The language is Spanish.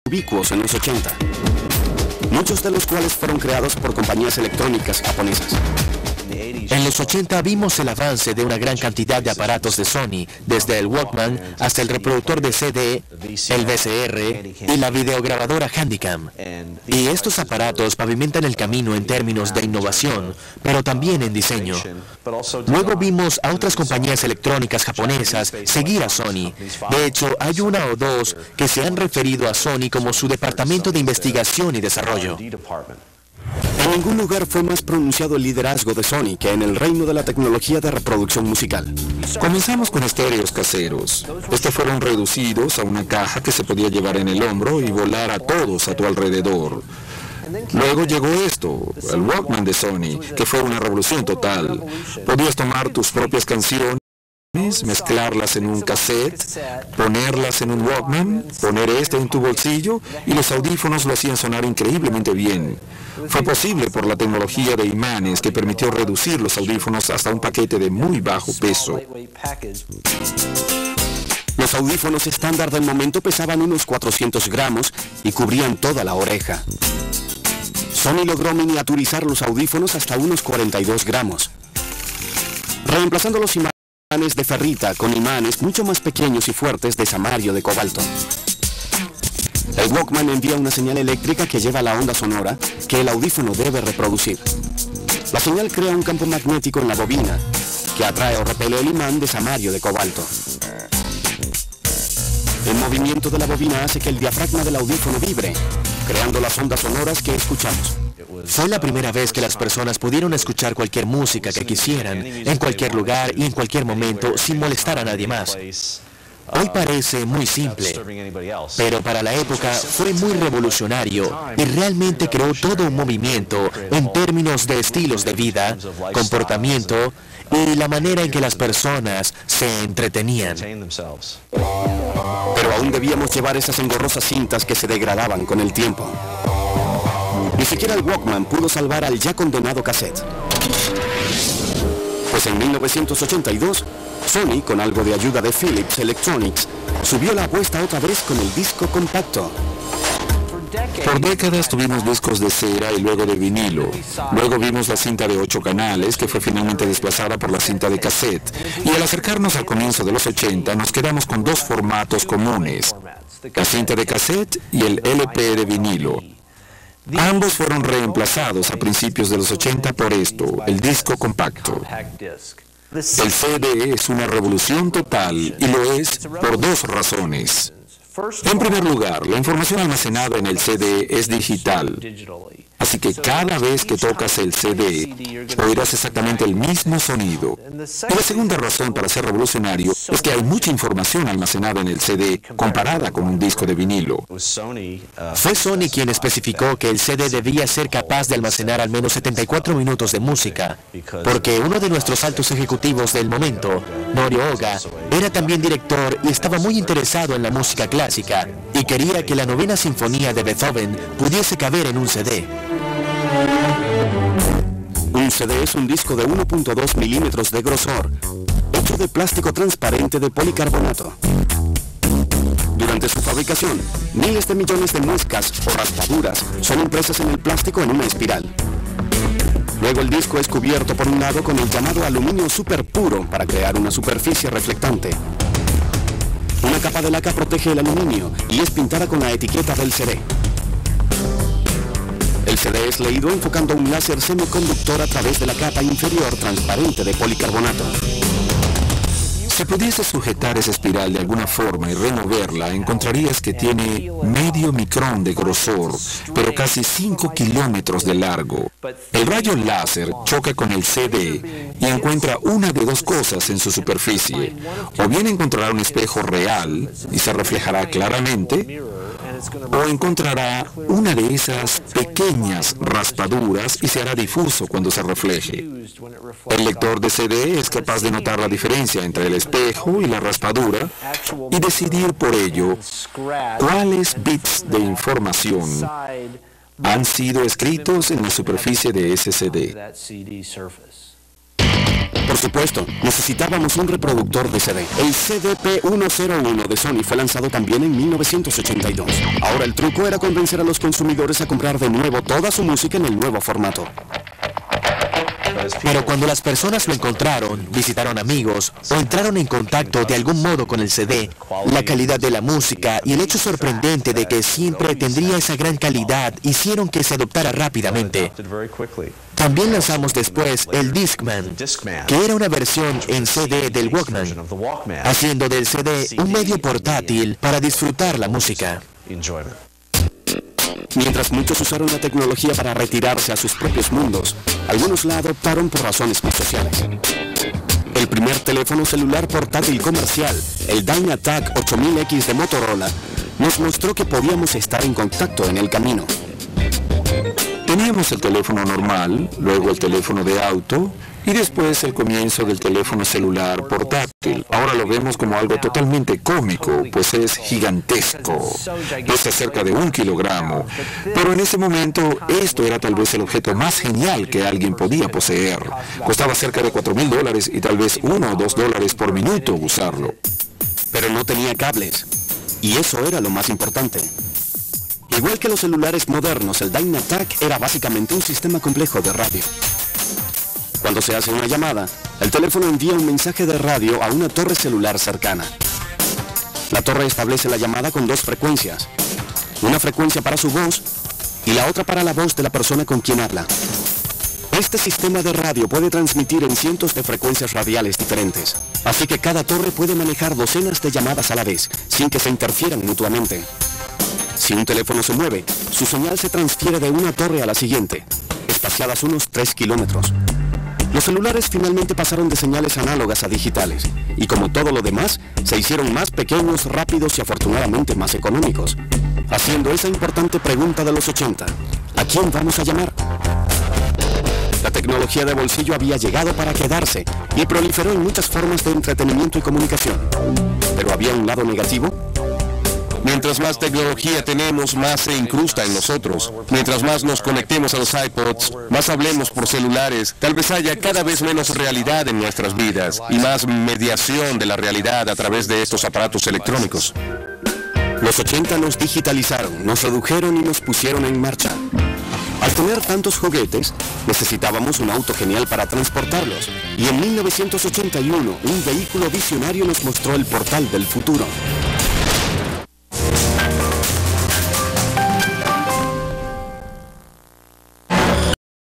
ubicuos en los 80, muchos de los cuales fueron creados por compañías electrónicas japonesas. En los 80 vimos el avance de una gran cantidad de aparatos de Sony, desde el Walkman hasta el reproductor de CD, el VCR y la videograbadora Handycam. Y estos aparatos pavimentan el camino en términos de innovación, pero también en diseño. Luego vimos a otras compañías electrónicas japonesas seguir a Sony. De hecho, hay una o dos que se han referido a Sony como su departamento de investigación y desarrollo. En ningún lugar fue más pronunciado el liderazgo de Sony que en el reino de la tecnología de reproducción musical. Comenzamos con estéreos caseros. Estos fueron reducidos a una caja que se podía llevar en el hombro y volar a todos a tu alrededor. Luego llegó esto, el Walkman de Sony, que fue una revolución total. Podías tomar tus propias canciones, mezclarlas en un cassette, ponerlas en un Walkman, poner este en tu bolsillo y los audífonos lo hacían sonar increíblemente bien. Fue posible por la tecnología de imanes que permitió reducir los audífonos hasta un paquete de muy bajo peso. Los audífonos estándar del momento pesaban unos 400 gramos y cubrían toda la oreja. Sony logró miniaturizar los audífonos hasta unos 42 gramos, reemplazando los imanes de ferrita con imanes mucho más pequeños y fuertes de samario de cobalto. El Walkman envía una señal eléctrica que lleva la onda sonora que el audífono debe reproducir. La señal crea un campo magnético en la bobina que atrae o repele el imán de samario de cobalto. El movimiento de la bobina hace que el diafragma del audífono vibre, creando las ondas sonoras que escuchamos. Fue la primera vez que las personas pudieron escuchar cualquier música que quisieran, en cualquier lugar y en cualquier momento, sin molestar a nadie más. Hoy parece muy simple, pero para la época fue muy revolucionario y realmente creó todo un movimiento en términos de estilos de vida, comportamiento y la manera en que las personas se entretenían. Pero aún debíamos llevar esas engorrosas cintas que se degradaban con el tiempo. Ni siquiera el Walkman pudo salvar al ya condenado cassette. Pues en 1982, Sony, con algo de ayuda de Philips Electronics, subió la apuesta otra vez con el disco compacto. Por décadas tuvimos discos de cera y luego de vinilo. Luego vimos la cinta de 8 canales, que fue finalmente desplazada por la cinta de cassette. Y al acercarnos al comienzo de los 80, nos quedamos con dos formatos comunes: la cinta de cassette y el LP de vinilo. Ambos fueron reemplazados a principios de los 80 por esto, el disco compacto. El CD es una revolución total y lo es por dos razones. En primer lugar, la información almacenada en el CD es digital. Así que cada vez que tocas el CD, oirás exactamente el mismo sonido. Y la segunda razón para ser revolucionario es que hay mucha información almacenada en el CD comparada con un disco de vinilo. Fue Sony quien especificó que el CD debía ser capaz de almacenar al menos 74 minutos de música, porque uno de nuestros altos ejecutivos del momento, Norio Oga, era también director y estaba muy interesado en la música clásica y quería que la novena sinfonía de Beethoven pudiese caber en un CD. Un CD es un disco de 1.2 milímetros de grosor, hecho de plástico transparente de policarbonato. Durante su fabricación, miles de millones de muescas o raspaduras son impresas en el plástico en una espiral. Luego el disco es cubierto por un lado con el llamado aluminio super puro para crear una superficie reflectante. Una capa de laca protege el aluminio y es pintada con la etiqueta del CD. El CD es leído enfocando un láser semiconductor a través de la capa inferior transparente de policarbonato. Si pudiese sujetar esa espiral de alguna forma y removerla, encontrarías que tiene medio micrón de grosor, pero casi 5 kilómetros de largo. El rayo láser choca con el CD y encuentra una de dos cosas en su superficie. O bien encontrará un espejo real y se reflejará claramente, o encontrará una de esas pequeñas raspaduras y se hará difuso cuando se refleje. El lector de CD es capaz de notar la diferencia entre el espejo y la raspadura y decidir por ello cuáles bits de información han sido escritos en la superficie de ese CD. Por supuesto, necesitábamos un reproductor de CD. El CDP-101 de Sony fue lanzado también en 1982. Ahora el truco era convencer a los consumidores a comprar de nuevo toda su música en el nuevo formato. Pero cuando las personas lo encontraron, visitaron amigos o entraron en contacto de algún modo con el CD, la calidad de la música y el hecho sorprendente de que siempre tendría esa gran calidad hicieron que se adoptara rápidamente. También lanzamos después el Discman, que era una versión en CD del Walkman, haciendo del CD un medio portátil para disfrutar la música. Mientras muchos usaron la tecnología para retirarse a sus propios mundos, algunos la adoptaron por razones más sociales. El primer teléfono celular portátil comercial, el Dynatac 8000X de Motorola, nos mostró que podíamos estar en contacto en el camino. Teníamos el teléfono normal, luego el teléfono de auto y después el comienzo del teléfono celular portátil. Ahora lo vemos como algo totalmente cómico, pues es gigantesco. Pesa cerca de 1 kilogramo. Pero en ese momento, esto era tal vez el objeto más genial que alguien podía poseer. Costaba cerca de $4,000 y tal vez $1 o $2 por minuto usarlo. Pero no tenía cables. Y eso era lo más importante. Igual que los celulares modernos, el Dynatac era básicamente un sistema complejo de radio. Cuando se hace una llamada, el teléfono envía un mensaje de radio a una torre celular cercana. La torre establece la llamada con 2 frecuencias. Una frecuencia para su voz y la otra para la voz de la persona con quien habla. Este sistema de radio puede transmitir en cientos de frecuencias radiales diferentes. Así que cada torre puede manejar docenas de llamadas a la vez, sin que se interfieran mutuamente. Si un teléfono se mueve, su señal se transfiere de una torre a la siguiente, espaciadas unos 3 kilómetros. Los celulares finalmente pasaron de señales análogas a digitales, y como todo lo demás, se hicieron más pequeños, rápidos y afortunadamente más económicos. Haciendo esa importante pregunta de los 80, ¿a quién vamos a llamar? La tecnología de bolsillo había llegado para quedarse y proliferó en muchas formas de entretenimiento y comunicación. Pero había un lado negativo. Mientras más tecnología tenemos, más se incrusta en nosotros. Mientras más nos conectemos a los iPods, más hablemos por celulares, tal vez haya cada vez menos realidad en nuestras vidas y más mediación de la realidad a través de estos aparatos electrónicos. Los 80 nos digitalizaron, nos redujeron y nos pusieron en marcha. Al tener tantos juguetes, necesitábamos un auto genial para transportarlos. Y en 1981, un vehículo visionario nos mostró el portal del futuro.